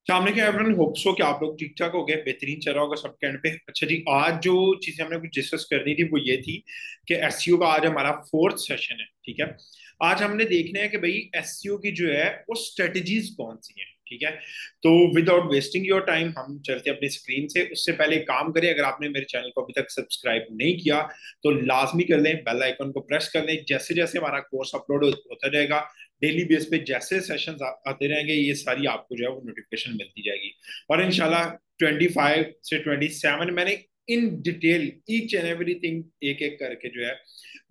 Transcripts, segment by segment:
Everyone hope so कि आप लोग ठीक ठाक हो गए, बेहतरीन चल रहा होगा सबके एंड पे। अच्छा जी, आज जो चीजें हमने कुछ डिस्कस करनी थी वो ये थी कि एसईओ का आज हमारा फोर्थ सेशन है। ठीक है, आज हमने देखना है कि भाई एसईओ की जो है वो स्ट्रेटजीज कौन सी हैं। ठीक है, तो विदाउट वेस्टिंग योर टाइम हम चलते हैं अपनी स्क्रीन से। उससे पहले एक काम करें, अगर आपने मेरे चैनल को अभी तक सब्सक्राइब नहीं किया तो लाजमी कर लें, बेल आइकन को प्रेस कर लें। जैसे जैसे हमारा कोर्स अपलोड होता जाएगा, डेली बेस पे जैसे सेशंस आते रहेंगे, ये सारी आपको जो है वो नोटिफिकेशन मिलती जाएगी। और इंशाल्लाह 25 से 27 मैंने in detail each and everything एक एक करके जो है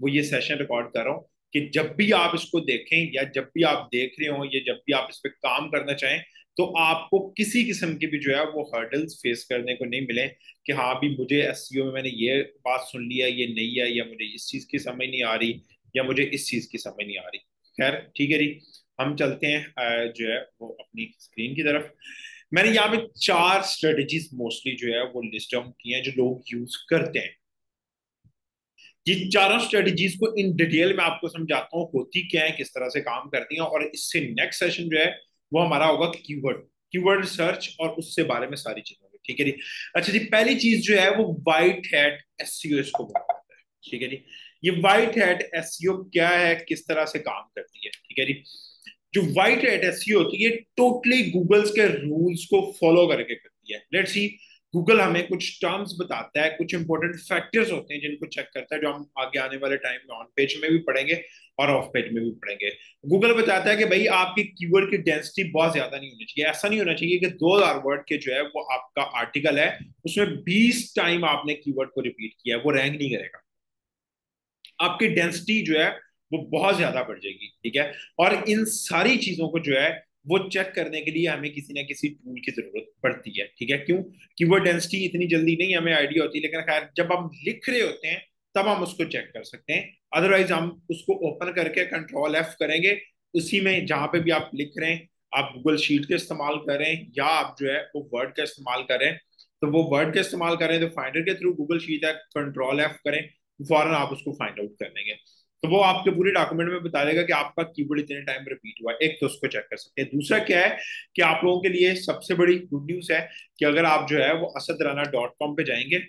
वो ये सेशन रिकॉर्ड कर रहा हूँ कि जब भी आप इसको देखें या जब भी आप देख रहे हो या जब भी आप इस पर काम करना चाहें तो आपको किसी किस्म की भी जो है वो हर्डल्स फेस करने को नहीं मिले कि हाँ अभी मुझे एसईओ में मैंने ये बात सुन लिया, ये नहीं है, या मुझे इस चीज की समझ नहीं आ रही, या मुझे इस चीज की समझ नहीं आ रही। खैर ठीक है जी, हम चलते हैं जो है वो अपनी स्क्रीन की तरफ। मैंने यहाँ पे चार स्ट्रेटजीज मोस्टली जो है वो लिस्ट डाउन की हैं जो लोग यूज करते हैं। ये चारों स्ट्रेटजीज को इन डिटेल में आपको समझाता हूँ होती क्या है, किस तरह से काम करती हैं। और इससे नेक्स्ट सेशन जो है वो हमारा होगा कीवर्ड कीवर्ड सर्च और उससे बारे में सारी चीजों में। ठीक है जी। अच्छा जी, पहली चीज जो है वो वाइट हैट एसईओ इसको बोला जाता है। ठीक है जी, ये वाइट हैट एसईओ क्या है, किस तरह से काम करती है। ठीक है जी, जो व्हाइट हैट एसईओ होती है टोटली गूगल्स के रूल्स को फॉलो करके करती है। लेट्स सी, गूगल हमें कुछ टर्म्स बताता है, कुछ इंपॉर्टेंट फैक्टर्स होते हैं जिनको चेक करता है, जो हम आगे आने वाले टाइम में ऑन पेज में भी पढ़ेंगे और ऑफ पेज में भी पढ़ेंगे। गूगल बताता है कि भाई आपकी कीवर्ड की डेंसिटी बहुत ज्यादा नहीं होनी चाहिए। ऐसा नहीं होना चाहिए कि 2000 वर्ड के जो है वो आपका आर्टिकल है उसमें 20 टाइम आपने कीवर्ड को रिपीट किया है, वो रैंक नहीं करेगा। आपकी डेंसिटी जो है वो बहुत ज्यादा बढ़ जाएगी। ठीक है, और इन सारी चीजों को जो है वो चेक करने के लिए हमें किसी ना किसी टूल की जरूरत पड़ती है। ठीक है, क्यों? कीवर्ड डेंसिटी इतनी जल्दी नहीं हमें आइडिया होती, लेकिन खैर जब हम लिख रहे होते हैं तब हम उसको चेक कर सकते हैं। अदरवाइज हम उसको ओपन करके कंट्रोल एफ करेंगे, उसी में जहां पे भी आप लिख रहे हैं, आप गूगल शीट का इस्तेमाल करें या आप जो है वो वर्ड का इस्तेमाल करें, तो वो वर्ड का इस्तेमाल करें तो फाइंडर के थ्रू गूगल शीट है, कंट्रोल एफ करें, फौरन आप उसको फाइंड आउट कर लेंगे। तो वो आपके पूरे डॉक्यूमेंट में बता देगा कि आपका कीवर्ड इतने टाइम रिपीट हुआ है। एक तो उसको चेक कर सकते हैं। दूसरा क्या है कि आप लोगों के लिए सबसे बड़ी गुड न्यूज है कि अगर आप जो है वो asad rana.com पे जाएंगे,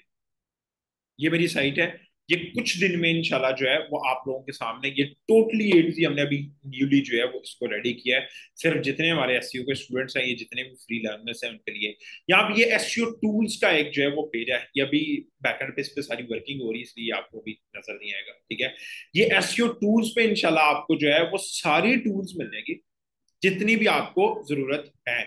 ये मेरी साइट है, ये कुछ दिन में इंशाल्लाह जो है वो आप लोगों के सामने ये टोटली ए टू ज़ेड हमने अभी न्यूली जो है वो इसको रेडी किया है। सिर्फ जितने हमारे एसईओ के स्टूडेंट्स हैं, ये जितने भी फ्री लर्नर्स हैं उनके लिए। यहाँ पे ये एसईओ टूल्स का एक जो है वो पेज है, ये अभी बैकएंड पे इस पे सारी वर्किंग हो रही है इसलिए आपको भी नजर नहीं आएगा। ठीक है, ये एसईओ टूल्स पे इंशाल्लाह आपको जो है वो सारी टूल्स मिल जाएगी जितनी भी आपको जरूरत है।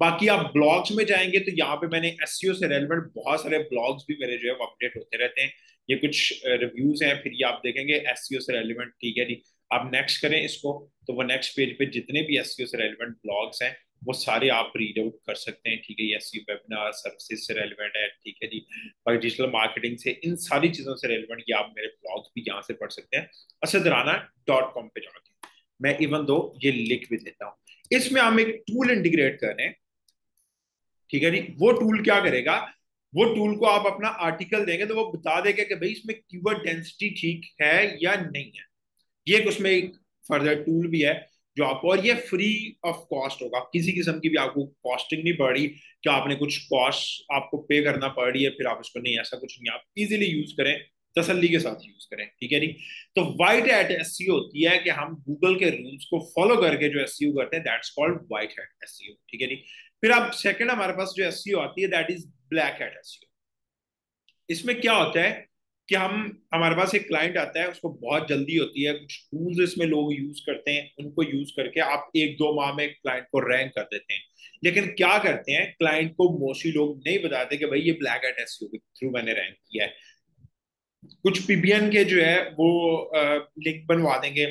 बाकी आप ब्लॉग्स में जाएंगे तो यहाँ पे मैंने एसईओ से रेलेवेंट बहुत सारे ब्लॉग्स भी मेरे जो है वो अपडेट होते रहते हैं। ये कुछ रिव्यूज हैं, फिर ये आप देखेंगे एसईओ से रेलेवेंट। ठीक है जी, आप नेक्स्ट करें इसको तो वो नेक्स्ट पेज पे जितने भी एसईओ से रेलेवेंट ब्लॉग्स हैं वो सारे आप रीड आउट कर सकते हैं। ठीक है, ये एसईओ वेबिनार सर्विसेज से रेलेवेंट है। ठीक है जी, और डिजिटल मार्केटिंग से, इन सारी चीजों से रेलेवेंट ये आप मेरे ब्लॉग्स भी यहाँ से पढ़ सकते हैं asad.rana.com पे जाके। मैं इवन दो ये लिख भी देता हूँ। इसमें हम एक टूल इंटीग्रेट कर रहे हैं। ठीक है जी, वो टूल क्या करेगा, वो टूल को आप अपना आर्टिकल देंगे तो वो बता देगा कि भाई इसमें कीवर्ड डेंसिटी ठीक है या नहीं है। ये एक उसमें एक फर्दर टूल भी है जो आपको, और ये फ्री ऑफ कॉस्ट होगा, किसी किस्म की भी आपको कॉस्टिंग नहीं पड़ रही कि आपने कुछ कॉस्ट आपको पे करना पड़ रही है फिर आप उसको, नहीं ऐसा कुछ नहीं, आप इजीली यूज करें, तसल्ली के साथ यूज करें। ठीक है जी, तो वाइट हैट एसईओ होती है कि हम गूगल के रूल्स को फॉलो करके जो एसईओ करते हैं, that's called white hat SEO. ठीक है जी, फिर आप सेकंड हमारे पास जो एसईओ आती है that is black hat SEO. इसमें क्या होता है कि हम, हमारे पास एक क्लाइंट आता है, उसको बहुत जल्दी होती है, कुछ टूल्स इसमें लोग यूज करते हैं, उनको यूज करके आप एक दो माह में क्लाइंट को रैंक कर देते हैं। लेकिन क्या करते हैं, क्लाइंट को मोस्टली लोग नहीं बताते कि भाई ये ब्लैक हैट एसईओ के थ्रू मैंने रैंक किया है। कुछ पीबीएन के जो है वो लिंक बनवा देंगे,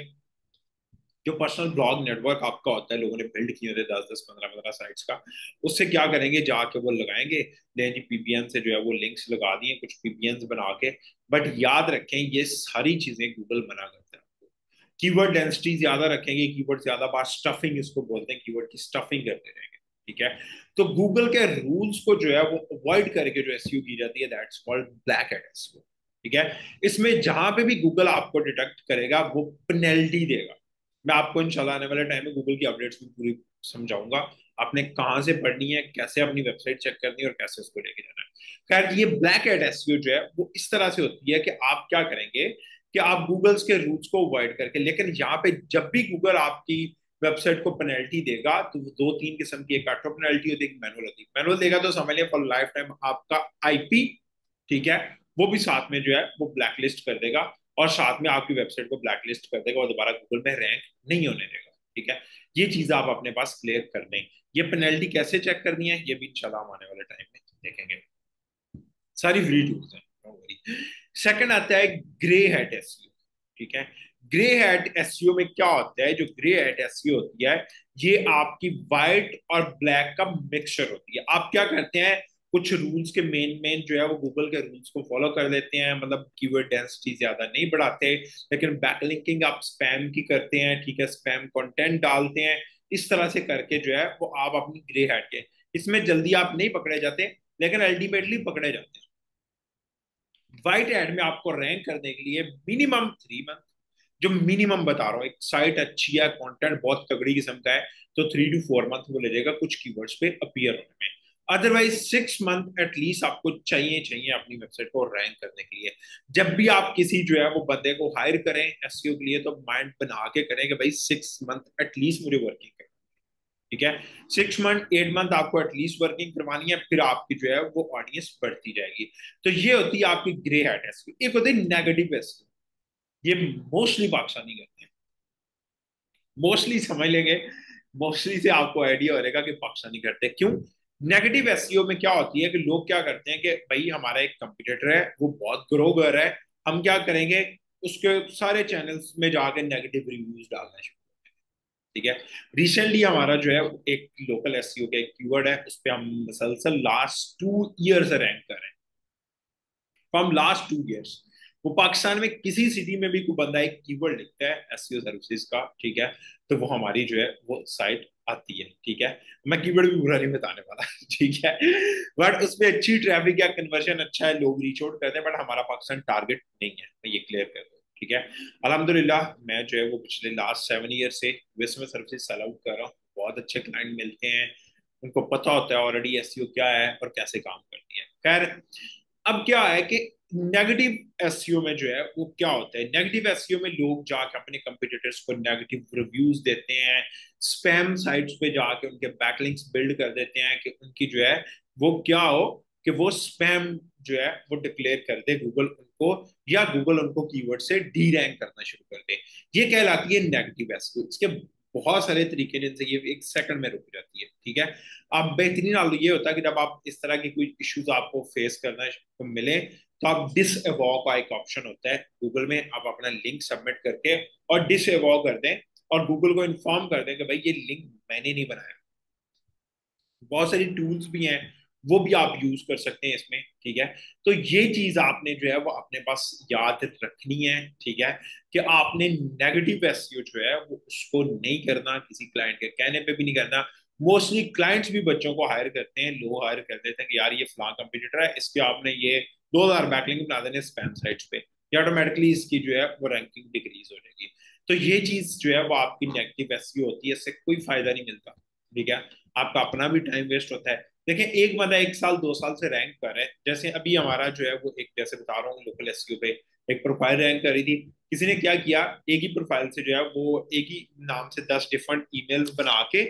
जो पर्सनल ब्लॉग नेटवर्क आपका होता है, लोगों ने बिल्ड किए होते 10 10 15 15 साइट्स का, उससे क्या करेंगे, जाके वो लगाएंगे, ले जी पीबीएन से जो है वो लिंक्स लगा दिए कुछ पीबीएन बना के। बट याद रखें ये सारी चीजें गूगल मना करता है आपको। कीवर्ड डेंसिटी ज्यादा रखेंगे, कीवर्ड ज्यादा बार स्टफिंग इसको बोलते हैं, कीवर्ड की स्टफिंग करते रहेंगे। ठीक है, तो गूगल के रूल्स को जो है वो अवॉइड करके जो एसईओ की जाती है that's called black hat SEO. ठीक है, इसमें जहां पे भी गूगल आपको डिटेक्ट करेगा वो पेनल्टी देगा। मैं आपको इंशाल्लाह आने वाले टाइम में गूगल की अपडेट्स भी पूरी समझाऊंगा, आपने कहाँ से पढ़नी है, कैसे अपनी वेबसाइट चेक करनी है और कैसे उसको लेके जाना है। खैर, ये ब्लैक हैट एसईओ जो है वो इस तरह से होती है कि आप क्या करेंगे कि आप गूगल्स के रूल्स को अवॉइड करके, लेकिन यहाँ पे जब भी गूगल आपकी वेबसाइट को पेनल्टी देगा तो वो दो तीन किस्म की, एक ऑटो पेनल्टी होती है, एक मैनुअल होती है। मैनुअल देगा तो समझ लिया फॉर लाइफ टाइम आपका आईपी, ठीक है, वो भी साथ में जो है वो ब्लैकलिस्ट कर देगा, और साथ में आपकी वेबसाइट को ब्लैकलिस्ट कर देगा और दोबारा गूगल में रैंक नहीं होने देगा। ठीक है, ये चीज आप अपने पास क्लियर कर दें। ये पेनल्टी कैसे चेक करनी है ये भी इंशाल्लाह हम आने वाले टाइम में देखेंगे, सारी फ्री टूल्स हैं। सेकंड आता है ग्रे हैट एसईओ। ठीक है, ग्रे हैट एसईओ में क्या होता है, जो ग्रे हैट एसईओ होती है ये आपकी व्हाइट और ब्लैक का मिक्सचर होती है। आप क्या करते हैं, कुछ रूल्स के मेन मेन जो है वो गूगल के रूल्स को फॉलो कर लेते हैं, मतलब कीवर्ड डेंसिटी ज्यादा नहीं बढ़ाते, लेकिन बैकलिंकिंग आप स्पैम की करते हैं, ठीक है, स्पैम कंटेंट डालते हैं। इस तरह से करके जो है वो आप अपनी ग्रे हैट के, इसमें जल्दी आप नहीं पकड़े जाते, लेकिन अल्टीमेटली पकड़े जाते हैं। व्हाइट एड में आपको रैंक करने के लिए मिनिमम 3 मंथ, जो मिनिमम बता रहा हूँ, एक साइट अच्छी है, कंटेंट बहुत तगड़ी किस्म का है, तो 3 to 4 मंथ वो लगेगा कुछ कीवर्ड्स पे अपीयर होने में। अदरवाइज 6 मंथ एटलीस्ट आपको चाहिए चाहिए अपनी वेबसाइट को रैंक करने के लिए। जब भी आप किसी जो है वो बंदे को हायर करें एसईओ के लिए, तो माइंड बना के करें कि भाई 6 मंथ एटलीस्ट मुझे वर्किंग करें। ठीक है, 6 मंथ 8 मंथ आपको एटलीस्ट वर्किंग करवानी है, फिर आपकी जो है वो ऑडियंस बढ़ती जाएगी। तो ये होती है आपकी ग्रे हैट एसईओ। एक होती है नेगेटिव एसईओ, ये मोस्टली पाकिस्तानी करते हैं, मोस्टली समझ लेंगे, मोस्टली से आपको आइडिया हो जाएगा कि पाकिस्तानी करते हैं क्यों। नेगेटिव एसईओ में क्या होती है कि लोग क्या करते हैं कि भाई हमारा एक कंपटीटर है वो बहुत ग्रो कर रहा है, हम क्या करेंगे, उसके सारे चैनल्स में जाकर नेगेटिव रिव्यूज डालना शुरू। ठीक है, रिसेंटली हमारा जो है एक लोकल एसईओ का एक कीवर्ड है, उस पर हम मसलसल लास्ट 2 ईयर से रैंक कर रहे हैं, फ्रॉम लास्ट 2 ईयर्स। वो पाकिस्तान में किसी सिटी में भी कोई बंदा एक कीवर्ड लिखता है एसईओ सर्विसेज का, ठीक है, तो वो हमारी जो है वो साइट आती है। ठीक है, मैं कीवर्ड भी बुरा नहीं बताने वाला ठीक है, बट उसमें अच्छी ट्रैफिक या कन्वर्जन अच्छा है, लोग रीच आउट करते हैं, बट हमारा पाकिस्तान टारगेट नहीं है, मैं ये क्लियर कर दूँ। ठीक है, अल्हम्दुलिल्लाह मैं जो है वो पिछले लास्ट 7 ईयर से यूएस में सर्विसेज सेल आउट कर रहा हूँ, बहुत अच्छे क्लाइंट मिलते हैं, उनको पता होता है ऑलरेडी एसईओ क्या है और कैसे काम करती है। खैर, अब क्या है कि नेगेटिव एसईओ में जो है वो क्या होता है, नेगेटिव एसईओ में लोग जाके अपने कंपटीटर्स को नेगेटिव रिव्यूज देते हैं, स्पैम साइट्स पे जाके उनके बैकलिंक्स बिल्ड कर देते हैं कि उनकी जो है वो क्या हो, कि वो स्पैम जो है वो डिक्लेयर कर दे गूगल उनको, या गूगल उनको कीवर्ड से डी रैंक करना शुरू कर दे। ये कहलाती है नेगेटिव एसईओ। इसके बहुत सारे तरीके हैं जिनसे ये एक सेकंड में रुक जाती है। ठीक है, अब बेहतरीन हाल ये होता है कि जब आप इस तरह की कोई इश्यूज आपको फेस करना को मिले, तो आप डिस एवॉ का एक ऑप्शन होता है गूगल में, आप अपना लिंक सबमिट करके और डिस एवॉ कर दें, और गूगल को इन्फॉर्म कर दें कि भाई ये लिंक मैंने नहीं बनाया। बहुत सारी टूल्स भी हैं, वो भी आप यूज कर सकते हैं इसमें। ठीक है, तो ये चीज आपने जो है वो अपने पास याद रखनी है। ठीक है, कि आपने नेगेटिव एसईओ जो है वो उसको नहीं करना, किसी क्लाइंट के कहने पे भी नहीं करना। मोस्टली क्लाइंट्स भी बच्चों को हायर करते हैं, लोग हायर कर देते हैं कि यार ये फलां कंपटीटर है, इसके आपने ये 2,000 बैकलिंक बना देने स्पैम साइट्स पे, या ऑटोमेटिकली इसकी जो है वो रैंकिंग डिक्रीज हो जाएगी। तो ये चीज जो है वो आपकी नेगेटिव एसईओ होती है, इससे कोई फायदा नहीं मिलता। ठीक है, आपका अपना भी टाइम वेस्ट होता है। देखिए, एक बंदा 1 साल 2 साल से रैंक कर है, जैसे अभी हमारा जो है वो एक, जैसे बता रहा हूँ लोकल एसईओ पे एक प्रोफाइल रैंक करी थी, किसी ने क्या किया, एक ही प्रोफाइल से जो है वो एक ही नाम से 10 डिफरेंट ईमेल्स बना के,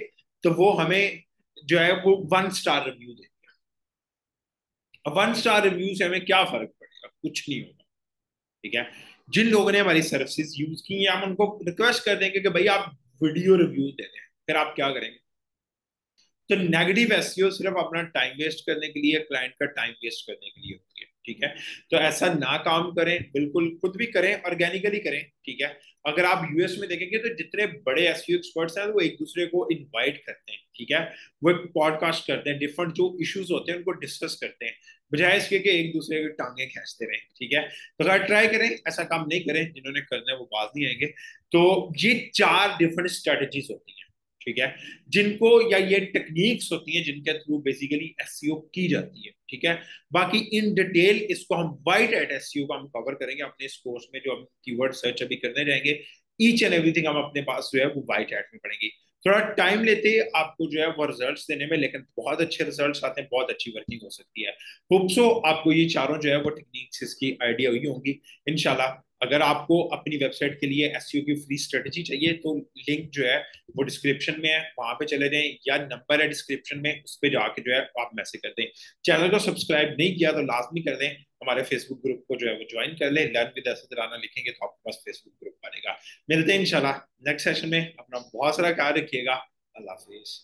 तो वो हमें जो है वो 1 स्टार रिव्यू दे दिया। अब 1 स्टार रिव्यू से हमें क्या फर्क पड़ेगा, कुछ नहीं होगा। ठीक है, जिन लोगों ने हमारी सर्विसेज यूज की है हम उनको रिक्वेस्ट कर देंगे कि भाई आप वीडियो रिव्यूज दे दें, फिर आप क्या करेंगे। तो नेगेटिव एसईओ सिर्फ अपना टाइम वेस्ट करने के लिए, क्लाइंट का टाइम वेस्ट करने के लिए होती है। ठीक है, तो ऐसा ना काम करें, बिल्कुल खुद भी करें, ऑर्गेनिकली करें। ठीक है, अगर आप यूएस में देखेंगे तो जितने बड़े एसईओ एक्सपर्ट्स हैं वो एक दूसरे को इनवाइट करते हैं। ठीक है, वो एक पॉडकास्ट करते हैं, डिफरेंट जो इश्यूज होते हैं उनको डिस्कस करते हैं, बजाय इसके कि एक दूसरे की टांगे खींचते रहें। ठीक है, तो अगर ट्राई करें, ऐसा काम नहीं करें, जिन्होंने करना है वो बाज नहीं आएंगे। तो ये 4 डिफरेंट स्ट्रेटजीज होती हैं। ठीक है, जिनको, या ये टेक्निक्स होती हैं जिनके थ्रू बेसिकली एसईओ की जाती है। ठीक है, बाकी इन डिटेल इसको हम वाइट एट एसईओ का हम कवर करेंगे अपने इस कोर्स में, जो हम कीवर्ड सर्च अभी करने जाएंगे। ईच एंड एवरीथिंग हम अपने पास जो है वो वाइट हैट में पढ़ेंगे। थोड़ा टाइम लेते हैं आपको जो है वो रिजल्ट्स देने में, लेकिन बहुत अच्छे रिजल्ट्स आते हैं, बहुत अच्छी वर्किंग हो सकती है। होप सो आपको ये चारों जो है वो टेक्निक्स इसकी आइडिया हुई होंगी इंशाल्लाह। अगर आपको अपनी वेबसाइट के लिए एसईओ की फ्री स्ट्रेटेजी चाहिए तो लिंक जो है वो डिस्क्रिप्शन में है, वहां पे चले जाएं, या नंबर है डिस्क्रिप्शन में, उस पर जाके जो है आप मैसेज कर दें। चैनल को सब्सक्राइब नहीं किया तो लाजमी कर दें। हमारे फेसबुक ग्रुप को जो है वो ज्वाइन कर लें, लर्न विद असद राना लिखेंगे तो आपके पास फेसबुक ग्रुप बनेगा। मिलते हैं इंशाल्लाह नेक्स्ट सेशन में। अपना बहुत सारा ख्याल रखिएगा। अल्लाह हाफिज।